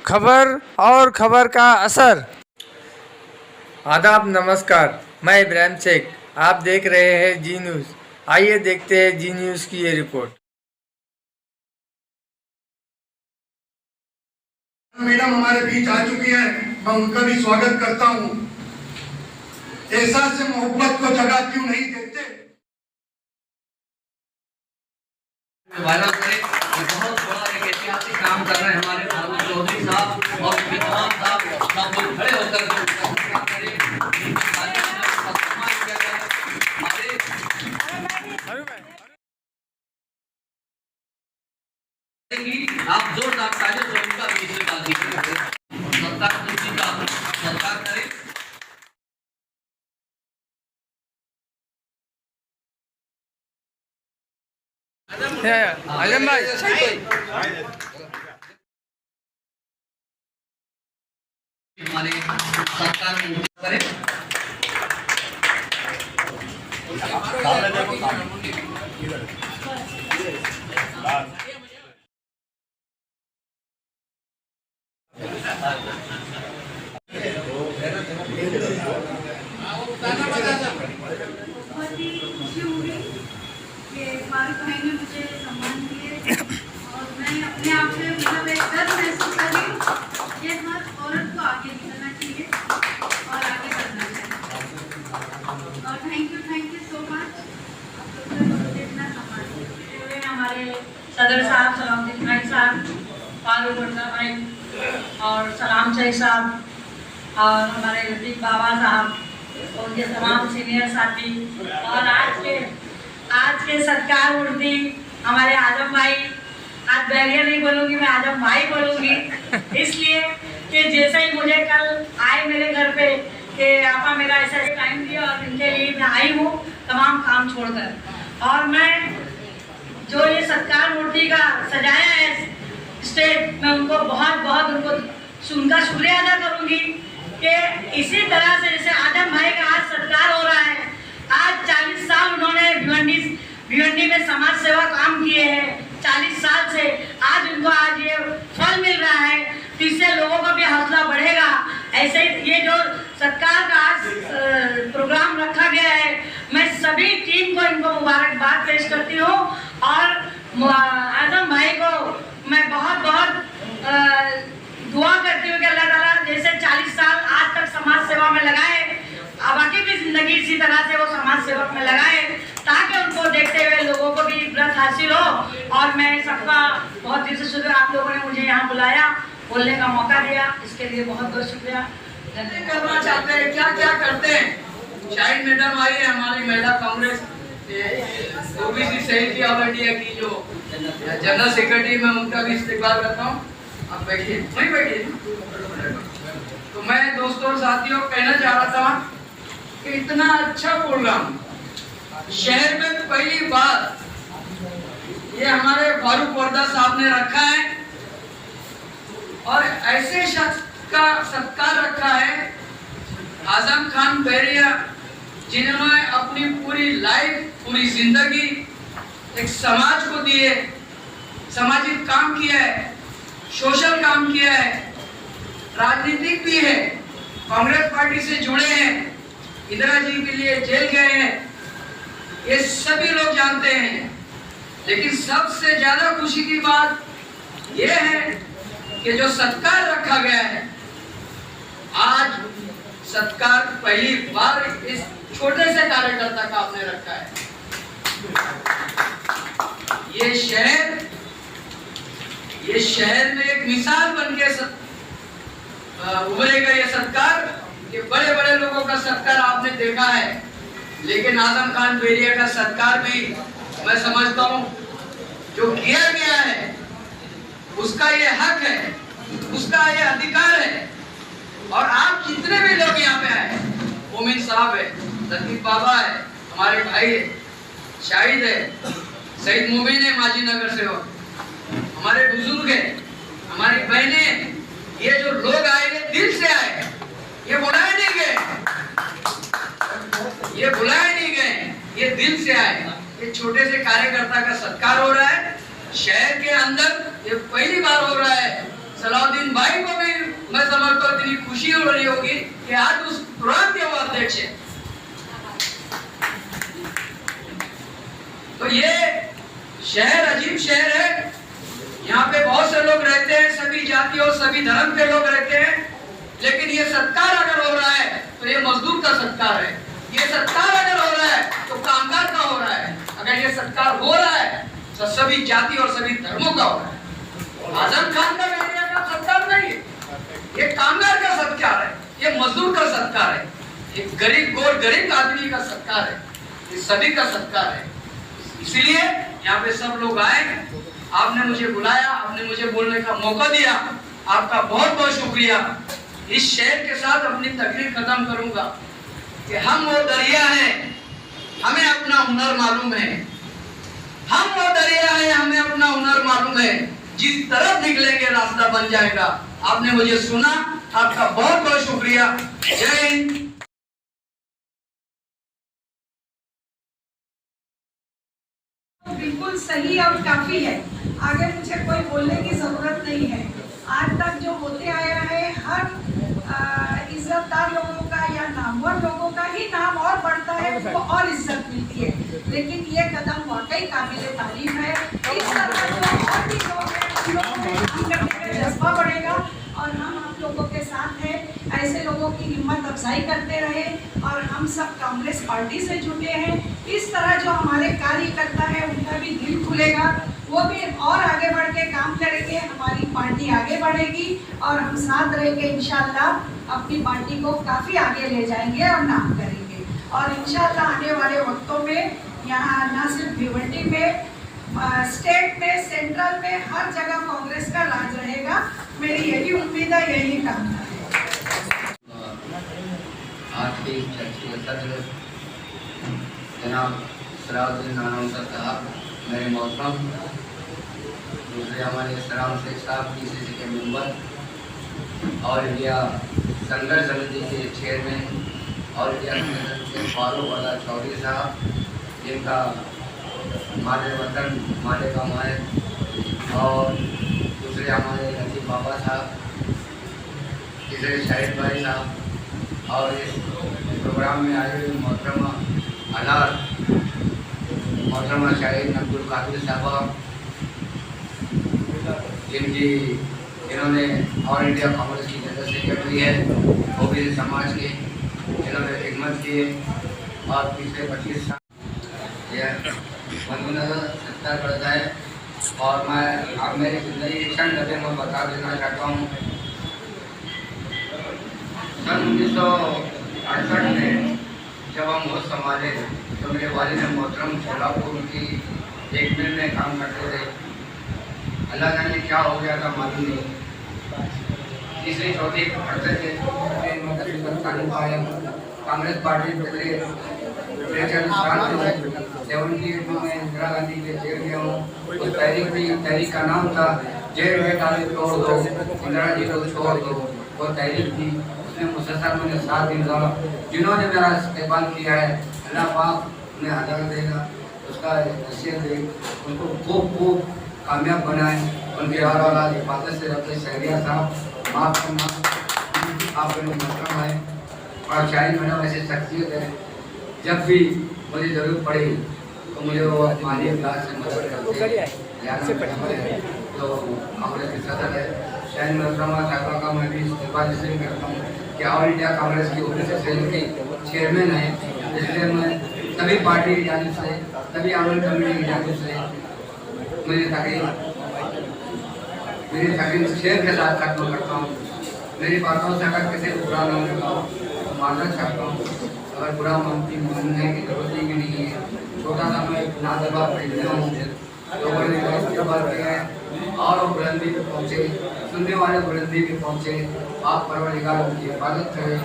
खबर और खबर का असर। आदाब, नमस्कार। मैं इब्राहिम शेख, आप देख रहे हैं जी न्यूज़। आइए देखते हैं जी न्यूज़ की ये रिपोर्ट। मैडम हमारे बीच आ चुकी है, मैं उनका भी स्वागत करता हूँ। एहसास से मोहब्बत को जगह क्यों नहीं देते। बहुत बड़ा एक ऐतिहासिक काम कर रहे हैं हमारे फारूक चौधरी साहब और विद्वान साहब, सब लोग खड़े होकर आप जोरदार तालियों से उनका भी आशीर्वाद दीजिए। सरकार खुशी का सरकार करे। आजम भाई, हमारे सरकार करे। फारूक भाई ने मुझे सम्मान दिए और मैं अपने आप से मतलब एक गर्व महसूस कर रही हूँ कि हर औरत को आगे निकलना चाहिए और आगे बढ़ना चाहिए। और थैंक यू सो मच आप लोगों ने मुझे इतना सम्मान दिया। हमारे सदर साहब सलामुद्दीन भाई साहब, फारूक वर्मा भाई और सलाम शेख साहब और हमारे लतीफ बाबा साहब और ये तमाम सीनियर साथी और आज के सत्कार मूर्ति हमारे आजम भाई। आज बैरिया नहीं बोलूंगी, मैं आजम भाई बोलूंगी, इसलिए कि जैसे ही मुझे कल आए मेरे घर पे कि आपा मेरा ऐसा टाइम दिया और इनके लिए मैं आई हूँ तमाम काम छोड़कर। और मैं जो ये सत्कार मूर्ति का सजाया है स्टेज, मैं उनको बहुत उनको उनका शुक्रिया अदा करूंगी कि इसी तरह से जैसे आजम भाई का आज सत्कार हो रहा है। आज 40 साल उन्होंने भिवंडी में समाज सेवा काम किए हैं, 40 साल से आज उनको आज ये फल मिल रहा है, तो इससे लोगों का भी हौसला बढ़ेगा। ऐसे ही ये जो सत्कार का आज प्रोग्राम रखा गया है, मैं सभी टीम को इनको मुबारकबाद पेश करती हूँ और आजम भाई को मैं बहुत दुआ करती हूँ कि अल्लाह ताला जैसे 40 साल आज तक समाज सेवा में लगाए, बाकी भी जिंदगी इसी तरह से वो समाज सेवक में लगाए ताकि उनको देखते हुए लोगों को भी इबरत हासिल हो। और मैं सबका बहुत दिल से शुक्र, आप लोगों ने मुझे यहाँ बुलाया, बोलने का मौका दिया, इसके लिए बहुत शुक्रिया। करना चाहते हैं क्या करते हैं। शाहिद मैडम आई है, हमारी महिला कांग्रेस ओबीसी शहीद ऑल इंडिया की जो जनरल सेक्रेटरी, मैं उनका भी इस्तेमाल करता हूँ। आप बैठिए, वहीं बैठिए। तो मैं दोस्तों और साथियों कहना चाह रहा था कि इतना अच्छा प्रोग्राम शहर में पहली बार ये हमारे फारूक वर्दा साहब ने रखा है और ऐसे शख्स का सत्कार रखा है आजम खान बैरिया, जिन्होंने अपनी पूरी लाइफ, पूरी जिंदगी एक समाज को दी है, सामाजिक काम किया है, सोशल काम किया है, राजनीतिक भी है, कांग्रेस पार्टी से जुड़े हैं, इंदिरा जी के लिए जेल गए हैं, ये सभी लोग जानते हैं। लेकिन सबसे ज्यादा खुशी की बात यह है कि जो सत्कार रखा गया है, आज सत्कार पहली बार इस छोटे से कार्यकर्ता का आपने रखा है। ये शहर में एक मिसाल बन के उभरेगा ये सत्कार। कि बड़े बड़े लोगों का सत्कार आपने देखा है, लेकिन आजम खान बैरिया का सत्कार भी मैं समझता हूँ जो किया गया है उसका ये हक है, उसका ये अधिकार है। और आप जितने भी लोग यहाँ पे आए, मोमिन साहब है, लतीफ बाबा है, हमारे भाई है, शाहिद है, सईद मोमिन है माजी नगर से, हो हमारे बुजुर्ग है, हमारी बहनें, ये जो लोग आए हैं दिल से आए, ये बुलाए नहीं गए, ये दिल से आए। ये छोटे से कार्यकर्ता का सत्कार हो रहा है शहर के अंदर, ये पहली बार हो रहा है सलाउद्दीन भाई को भी मैं समझता हूँ इतनी खुशी हो रही होगी कि आज उस प्रांत के वो अध्यक्ष है। तो ये शहर अजीब शहर है, यहाँ पे बहुत से लोग रहते हैं, सभी जाति और सभी धर्म के लोग रहते हैं, लेकिन ये सत्कार अगर हो रहा है तो ये मजदूर का सत्कार है। ये सत्कार अगर हो रहा है तो कामगार का हो रहा है। अगर ये सत्कार हो रहा है तो सभी जाति और सभी धर्मों का हो रहा है। आजम खान का मेरे का सत्कार नहीं है, ये कामगार का सत्कार है, ये मजदूर का सत्कार है, ये गरीब आदमी का सत्कार है, ये सभी का सत्कार है। इसलिए यहाँ पे सब लोग आए, आपने मुझे बुलाया, आपने मुझे बोलने का मौका दिया, आपका बहुत बहुत शुक्रिया। इस शहर के साथ अपनी तकरीर खत्म करूंगा कि हम वो दरिया हैं, हमें अपना हुनर मालूम है। हम वो दरिया हैं, हमें अपना हुनर मालूम है। जिस तरफ निकलेंगे रास्ता बन जाएगा। आपने मुझे सुना, आपका बहुत बहुत शुक्रिया। जय हिंद। बिल्कुल सही और काफी है, आगे मुझे कोई बोलने की जरूरत नहीं है। आज तक जो होते आया है, हर इज्जतदार लोगों का या नामवर लोगों का ही नाम और बढ़ता है, उनको और इज्जत मिलती है। लेकिन ये कदम वाकई काबिल तारीफ है। इस तरह जो और भी लोग हैं, उन लोगों में काम करने का जज्बा बढ़ेगा और हम आप लोगों के साथ हैं। ऐसे लोगों की हिम्मत अफजाई करते रहे और हम सब कांग्रेस पार्टी से जुटे हैं। इस तरह जो हमारे कार्यकर्ता है उनका भी दिल खुलेगा, वो भी और आगे बढ़ के काम करेंगे, हमारी पार्टी आगे बढ़ेगी और हम साथ रह के इंशाल्लाह अपनी पार्टी को काफ़ी आगे ले जाएंगे और नाम करेंगे। और इंशाल्लाह आने वाले वक्तों में यहाँ न सिर्फ भिवंडी में, स्टेट में, सेंट्रल में, हर जगह कांग्रेस का राज रहेगा। मेरी यही उम्मीद है, यही कामना है। आज के चर्चा सत्र जनाब सलाउद्दीन नानौसर साहब, मेरे मोहतरम दूसरे हमारे सलाम शेख साहब पीसीसी के मेंबर और इंडिया संघर्ष समिति के चेयरमैन और इंडिया संगठन के फारूक वाला चौधरी साहब, जिनका हमारे वतन हमारे गाँव है, और दूसरे हमारे नजीब बाबा साहब, तीसरे शाहिद भाई साहब और इस प्रोग्राम में आए हुए मोहतरमा अनार मोहतरमा शाहिद अब्दुल कादिर साहब, जिन्होंने ऑल इंडिया कांग्रेस की जनरल सेक्रेटरी है, ओबीसी समाज के, जिन्होंने खिदमत की और पिछले 25 साल यह 1970 पड़ता है। और मैं अब मेरी जिंदगी क्षण नजर में बता देना चाहता हूँ। सन 1968 में जब हम होश संभाले तो मेरे वालिद मोहतरम छोलापुर की एक मिल में काम करते थे। अल्लाह जाने क्या हो गया था, मालूम नहीं। तीसरी चौथी पढ़ते थे, कांग्रेस पार्टी पिछले 40 साल से 78 में इंदिरा गांधी के जेल में हूँ। उस तहरीक का नाम था जेल में डाले तोड़ दो, इंदिरा जी को छोड़ दो। वो तहरीक थी, उसने मुसलसल मैंने 7 दिन रहा। जिन्होंने मेरा इस्तेमाल किया है, अल्लाह पाक उन्हें हज़ार देगा, उसका नसीहत दे, उनको खूब कामयाब बनाए। उनके हर औलाद हिफाजत से रखे। शहरिया साहब माफ़ करना, आप मेरे मोहतरम है और शाहिद मैडम ऐसी शख्सियत है, जब भी मुझे ज़रूरत पड़ी तो मुझे वो माली इमदाद से मदद करते हैं। तो कांग्रेस के सदर है शाहिद मोहतरमा साहबा का मैं भी इस्तीफा इसलिए करता हूँ कि ऑल इंडिया कांग्रेस की ओबीसी सेल के चेयरमैन है, इसलिए मैं सभी पार्टी की जानिब से, सभी आंदोलन कमेटी की जानिब से मेरी तकरीर शेर के साथ खत्म करता हूँ। मेरी बातों से अगर किसी को बुरा ना लगा तो मानना चाहता हूँ। अगर बुरा मानने की जरूरत ही नहीं है। छोटा सा मैं नादबा खरीदना हूँ, लोगों ने इस्तेमाल किया है और वो बुलंदी पे पहुँचे, सुनने वाले बुलंदी पे पहुँचे। आप परवरदिगार उनकी हिफाजत करें,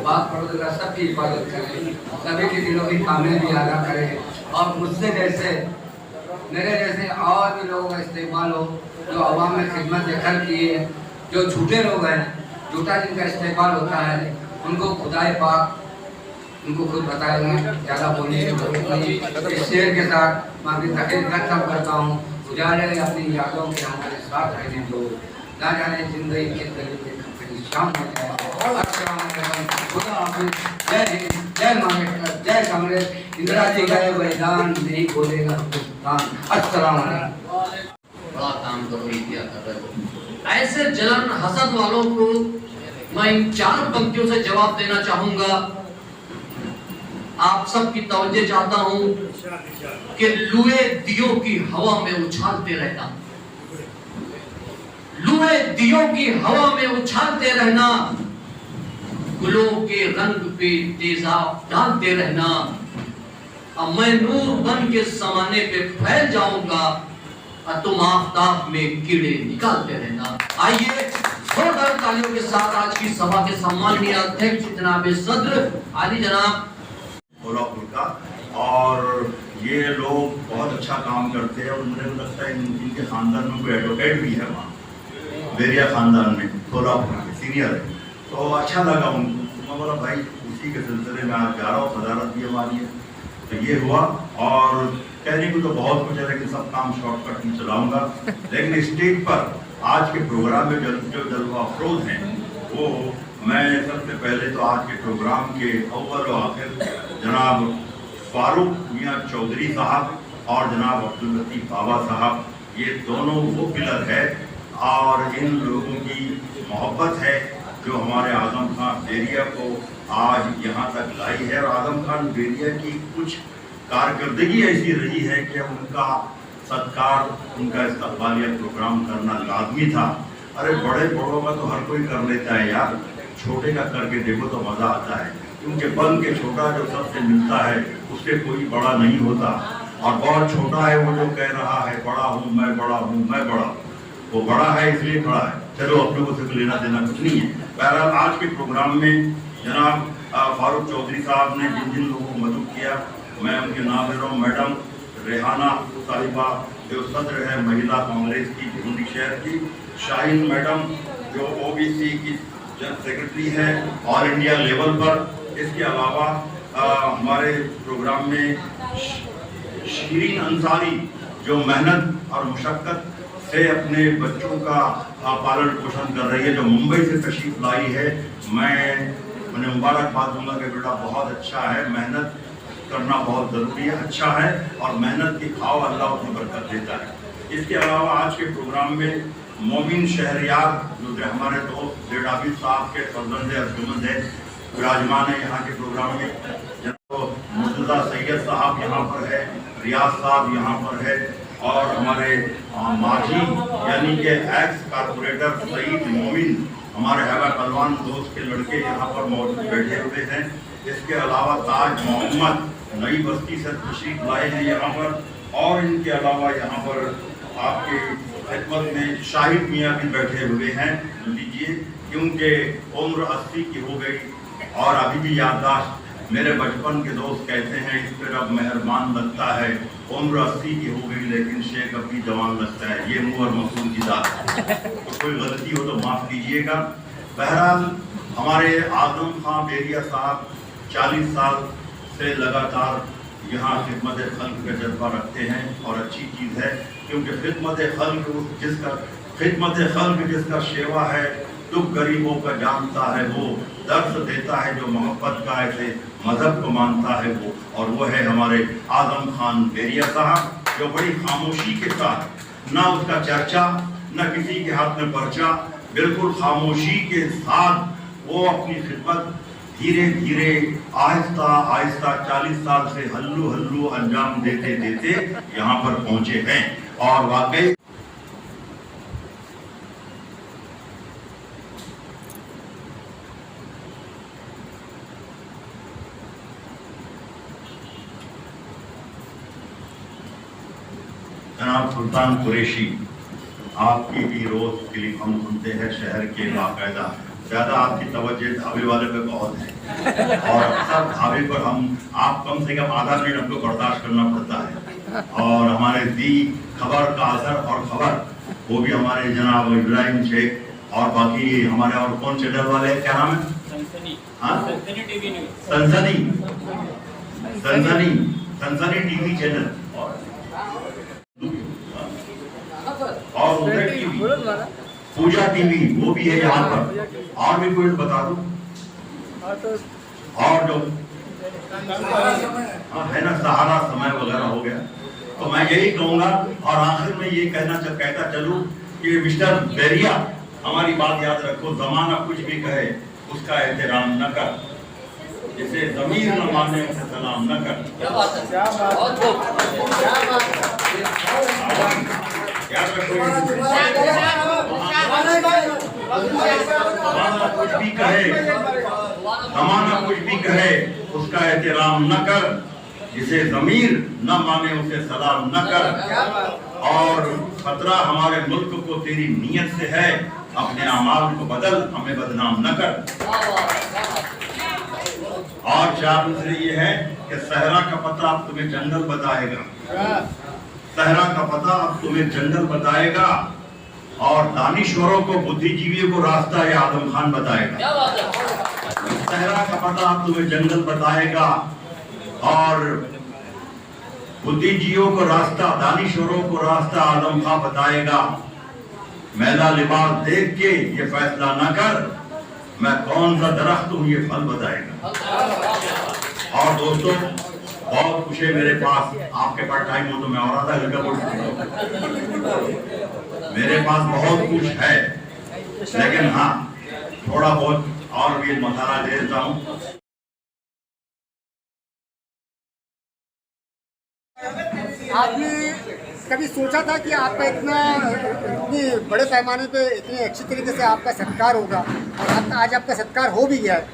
बाप परवरदिगार सबकी हिफाजत करें, सभी के दिलों की कामयाबी अदा करें और मुझसे जैसे मेरे जैसे और भी लोगों का इस्तेमाल हो जो आवाम में खिदमत देखकर किए। जो झूठे लोग हैं, झूठा जिनका इस्तेमाल होता है, उनको खुदाए पाक उनको खुद बताएंगे, ज़्यादा बोलने की जरूरत नहीं। इस शेर के साथ मैं अपनी तकरीर खत्म करता हूँ। गुजारिश अपनी यादों के हमारे साथ रहने दो। ना जाने जिंदगी किस तरीके से परेशान हो जाए। अस्सलाम वालेकुम, खुदा हाफिज, जय हिंद, जय महाराष्ट्र, जय कांग्रेस, इंदिरा जी गए बलिदान, नहीं बोलेगा हिंदुस्तान। अस्सलाम वालेकुम। बड़ा काम करो, किया कर रहे हो। ऐसे जलन हसद वालों को मैं इन 4 पंक्तियों से जवाब देना चाहूंगा। आप सबकी तवज्जो चाहता हूं कि लुए दियों की हवा में उछालते रहना, लुए दियों की हवा में उछालते रहना, गुलों के रंग पे तेजाब डालते रहना। अब मैं नूर बन के समाने पे फैल जाऊंगा और तुम आफताब में कीड़े निकालते रहना। आइए जोरदार तालियों के साथ आज की सभा के सम्माननीय अध्यक्ष जनाब सदर आली जनाब कोल्हापुर का, और ये लोग बहुत अच्छा काम करते हैं और मुझे लगता है इनके खानदान में कोई एडवोकेट भी है वहाँ बेरिया खानदान में, कोल्हापुर के सीनियर है। तो अच्छा लगा उनको, तो मैं बोला भाई उसी के सिलसिले में आज जा रहा हूँ, सदारत भी हमारी है। तो ये हुआ, और कहने को तो बहुत कुछ है लेकिन सब काम शॉर्टकट में चलाऊंगा। लेकिन स्टेज पर आज के प्रोग्राम में जो जलवा अफरोज हैं, वो मैं सबसे पहले तो आज के प्रोग्राम के अव्वल व आखिर जनाब फारूक मियाँ चौधरी साहब और जनाब अब्दुल लतीफ़ बाबा साहब, ये दोनों वो पिलर है और इन लोगों की मोहब्बत है जो हमारे आजम खान बेरिया को आज यहाँ तक लाई है। और आजम खान बेरिया की कुछ कारकर्दगी ऐसी रही है कि उनका सत्कार, उनका इस्तकबालिया प्रोग्राम करना लाजमी था। अरे बड़े बड़ों का तो हर कोई कर लेता है यार, छोटे का करके देखो तो मज़ा आता है, क्योंकि बन के छोटा जो सबसे मिलता है उससे कोई बड़ा नहीं होता। और बहुत छोटा है वो जो कह रहा है बड़ा हूँ मैं, बड़ा हूँ मैं, बड़ा, वो बड़ा है इसलिए बड़ा है। चलो अपने को सिर्फ लेना देना कुछ नहीं है। बहरहाल आज के प्रोग्राम में जनाब फारूक चौधरी साहब ने जिन जिन लोगों को मदद किया, मैं उनके नाम ले रहा हूँ। मैडम रेहाना साहिबा जो सदर है महिला कांग्रेस की भिवंडी शहर की, शाहीन मैडम जो ओबीसी की जनरल सेक्रेटरी है ऑल इंडिया लेवल पर। इसके अलावा हमारे प्रोग्राम में शीरीन अंसारी जो मेहनत और मुशक्क़त से अपने बच्चों का पालन पोषण कर रही है, जो मुंबई से तशरीफ लाई है। मैं उन्हें मुबारकबाद दूंगा कि बेटा बहुत अच्छा है, मेहनत करना बहुत ज़रूरी है, अच्छा है, और मेहनत की खाओ, अल्लाह उसमें बरकत देता है। इसके अलावा आज के प्रोग्राम में मोमिन शहरियार जो हमारे दोस्त जेडाबिद साहब के फर्जंद अर्जुमंद है, विराजमान है यहाँ के प्रोग्राम में। मुर्तज़ा सैयद साहब यहाँ पर है, रियाज साहब यहाँ पर है, और हमारे माझी यानी कि एक्स कारपोरेटर सईद मोमिन हमारे हैवा पहलवान दोस्त के लड़के यहाँ पर मौजूद बैठे हुए हैं। इसके अलावा ताज मोहम्मद नई बस्ती से तशरीफ लाए हैं यहाँ पर, और इनके अलावा यहाँ पर आपके खिदमत में शाहिद मियाँ भी बैठे हुए हैं। लीजिए, क्योंकि उम्र 80 की हो गई और अभी भी याददाश्त, मेरे बचपन के दोस्त कहते हैं इस पर अब मेहरबान लगता है, उम्र 80 की हो गई लेकिन शेख अभी जवान लगता है। ये मुँह और मसूद की बात है, तो कोई गलती हो तो माफ़ कीजिएगा। बहरहाल हमारे आजम खान बेरिया साहब 40 साल से लगातार यहाँ खिदमत खल्क का जज्बा रखते हैं, और अच्छी चीज़ है, क्योंकि खिदमत खल्क जिसका शेवा है, दुख गरीबों का जानता है, वो दर्द देता है जो मोहब्बत का ऐसे मजहब को मानता है वो, और वो है हमारे आजम खान बेरिया साहब, जो बड़ी खामोशी के साथ, ना उसका चर्चा ना किसी के हाथ में पर्चा, बिल्कुल खामोशी के साथ वो अपनी खिदमत धीरे धीरे आहिस्ता आहिस्ता 40 साल से हल्लू हल्लू अंजाम देते देते यहाँ पर पहुँचे हैं। और वाकई जनाब सुल्तान कुरैशी, आपकी भी रोज क्लिप हम सुनते हैं शहर के बाकायदा। ज़्यादा आपकी तवज्जो ढाबे वाले पे बहुत है, और अक्सर ढाबे पर आप कम से कम आधा मिनट आपको बर्दाश्त करना पड़ता है। और हमारे दी खबर का असर और खबर वो भी हमारे जनाब इब्राहिम शेख, और बाकी हमारे और कौन चैनल वाले हैं, क्या नाम है? सनसनी टीवी चैनल और उदय टीवी, पूजा टीवी वो भी है यहाँ पर, और भी कोई बता दो, और जो है ना सहारा समय वगैरह हो गया। तो मैं यही कहूंगा और आखिर में ये कहता चलूं कि मिस्टर बैरिया, हमारी बात याद रखो, जमाना कुछ भी कहे उसका एहतराम न कर, जिसे जमीर न माने उसे सलाम न कर। याद रखो, कुछ भी कहे, जमाना कुछ भी कहे उसका एहतराम न कर, जिसे जमीर न माने उसे सलाम न कर। और खतरा हमारे मुल्क को तेरी नीयत से है, अपने अमाल को बदल, हमें बदनाम न कर। और चार दूसरे ये है कि सहरा का पता अब तुम्हें जंगल बताएगा, सहरा का पता अब तुम्हें जंगल बताएगा, और दानिश्वरों को, बुद्धिजीवियों को रास्ता ये आजम खान बताएगा। सहरा का पता अब तुम्हें जंगल बताएगा, और बुद्धिजीवियों को रास्ता, दानिश्वरों को रास्ता आजम खान बताएगा। मैला लिबास देख के ये फैसला न कर, मैं कौन सा दरख्त हूँ ये फल बताएगा। और दोस्तों, बहुत कुछ है मेरे पास, आपके पास टाइम हो तो मैं और आधा घंटा बोल सकता हूँ। मेरे पास बहुत कुछ है, लेकिन हाँ थोड़ा बहुत और भी मसाला दे देता हूँ। आपने कभी सोचा था कि आपका इतनी बड़े पैमाने पे इतनी अच्छी तरीके से आपका सत्कार होगा, और आज आपका सत्कार हो भी गया है?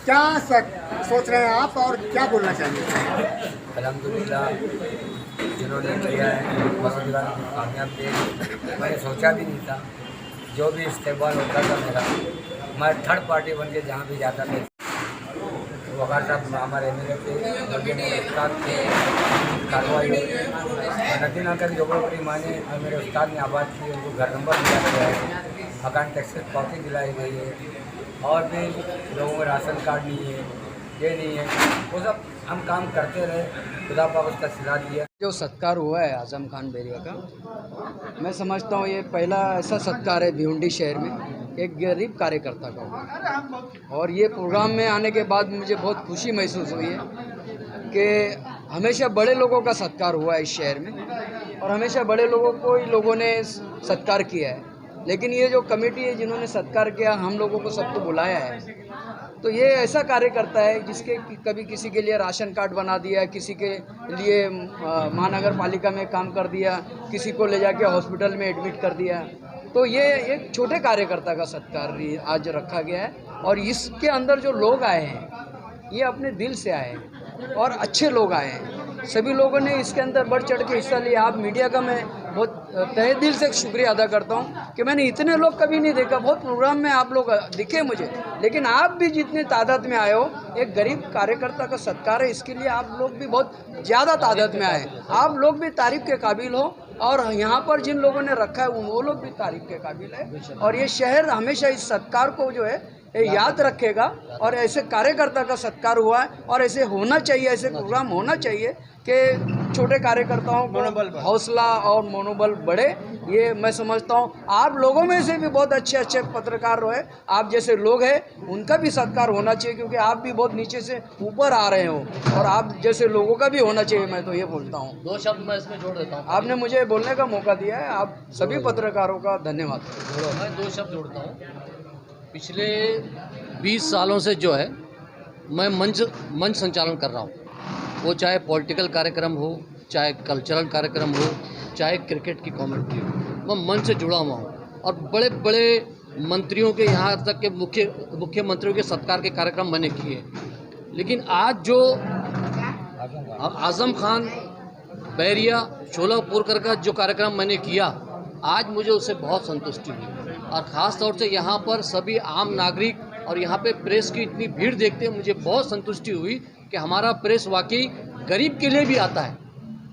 क्या सोच रहे हैं आप और क्या बोलना चाहेंगे? अल्हम्दुलिल्लाह, जिन्होंने किया है बहुत कामयाब थे। मैंने सोचा भी नहीं था, जो भी इस्तेमाल होता था मेरा, मैं थर्ड पार्टी बन के जहाँ भी जाता था, वकार साहब हमारे एमएलए थे, उस्ताद थे, कार्रवाई नदी नाकर जोगड़पट्टी माने और मेरे उस्ताद ने आबाद की, उनको घर नंबर दिया गया है, मकान टैक्स कॉपी दिलाई गई है, और भी लोगों में राशन कार्ड नहीं है, ये नहीं है, वो सब हम काम करते रहे, खुदा पाक उसका सिला दिया। जो सत्कार हुआ है आजम खान बैरिया का, मैं समझता हूँ ये पहला ऐसा सत्कार है भिवंडी शहर में एक गरीब कार्यकर्ता का। और ये प्रोग्राम में आने के बाद मुझे बहुत खुशी महसूस हुई है कि हमेशा बड़े लोगों का सत्कार हुआ है इस शहर में, और हमेशा बड़े लोगों को ही लोगों ने सत्कार किया है। लेकिन ये जो कमेटी है जिन्होंने सत्कार किया, हम लोगों को सबको बुलाया है, तो ये ऐसा कार्य करता है जिसके कभी किसी के लिए राशन कार्ड बना दिया, किसी के लिए महानगर पालिका में काम कर दिया, किसी को ले जाके हॉस्पिटल में एडमिट कर दिया। तो ये एक छोटे कार्यकर्ता का सत्कार आज रखा गया है, और इसके अंदर जो लोग आए हैं ये अपने दिल से आए हैं और अच्छे लोग आए हैं। सभी लोगों ने इसके अंदर बढ़ चढ़ के हिस्सा लिया। आप मीडिया का मैं बहुत तहे दिल से शुक्रिया अदा करता हूं कि मैंने इतने लोग कभी नहीं देखा। बहुत प्रोग्राम में आप लोग दिखे मुझे, लेकिन आप भी जितनी तादाद में आए हो, एक गरीब कार्यकर्ता का सत्कार है, इसके लिए आप लोग भी बहुत ज़्यादा तादाद में आए। आप लोग भी तारीफ के काबिल हो, और यहाँ पर जिन लोगों ने रखा है वो लोग भी तारीफ के काबिल है। और ये शहर हमेशा इस सत्कार को जो है याद रखेगा, और ऐसे कार्यकर्ता का सत्कार हुआ है, और ऐसे होना चाहिए, ऐसे प्रोग्राम होना चाहिए कि छोटे कार्यकर्ताओं को हौसला और मनोबल बढ़े। ये मैं समझता हूँ आप लोगों में से भी बहुत अच्छे अच्छे पत्रकार रहे, आप जैसे लोग हैं उनका भी सत्कार होना चाहिए, क्योंकि आप भी बहुत नीचे से ऊपर आ रहे हो, और आप जैसे लोगों का भी होना चाहिए। मैं तो ये बोलता हूँ। 2 शब्द मैं इसमें जोड़ देता हूँ। आपने मुझे बोलने का मौका दिया है, आप सभी पत्रकारों का धन्यवाद। मैं 2 शब्द जोड़ता हूँ। पिछले 20 सालों से जो है मैं मंच संचालन कर रहा हूँ, वो चाहे पॉलिटिकल कार्यक्रम हो, चाहे कल्चरल कार्यक्रम हो, चाहे क्रिकेट की कमेंट्री हो, मैं मंच से जुड़ा हुआ हूँ। और बड़े बड़े मंत्रियों के, यहाँ तक के मुख्यमंत्रियों के सत्कार के कार्यक्रम मैंने किए। लेकिन आज जो आजम खान बैरिया शोलापुरकर का जो कार्यक्रम मैंने किया, आज मुझे उससे बहुत संतुष्टि हुई। और ख़ास तौर से यहाँ पर सभी आम नागरिक और यहाँ पे प्रेस की इतनी भीड़ देखते मुझे बहुत संतुष्टि हुई कि हमारा प्रेस वाकई गरीब के लिए भी आता है।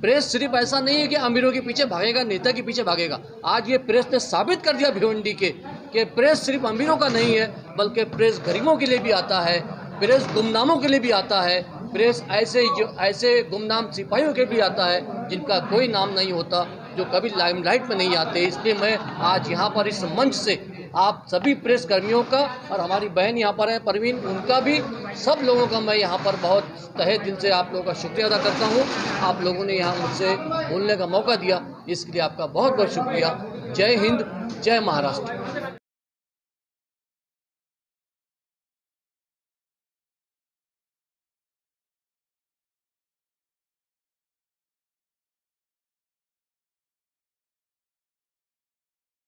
प्रेस सिर्फ ऐसा नहीं है कि अमीरों के पीछे भागेगा, नेता के पीछे भागेगा। आज ये प्रेस ने साबित कर दिया भिवंडी के कि प्रेस सिर्फ अमीरों का नहीं है, बल्कि प्रेस गरीबों के लिए भी आता है, प्रेस गुमनामों के लिए भी आता है, प्रेस ऐसे गुमनाम सिपाहियों के भी आता है जिनका कोई नाम नहीं होता, जो कभी लाइमलाइट में नहीं आते। इसलिए मैं आज यहाँ पर इस मंच से आप सभी प्रेस कर्मियों का और हमारी बहन यहाँ पर है परवीन, उनका भी, सब लोगों का मैं यहाँ पर बहुत तहे दिल से आप लोगों का शुक्रिया अदा करता हूँ। आप लोगों ने यहाँ मुझसे बोलने का मौका दिया, इसके लिए आपका बहुत बहुत शुक्रिया। जय हिंद, जय महाराष्ट्र।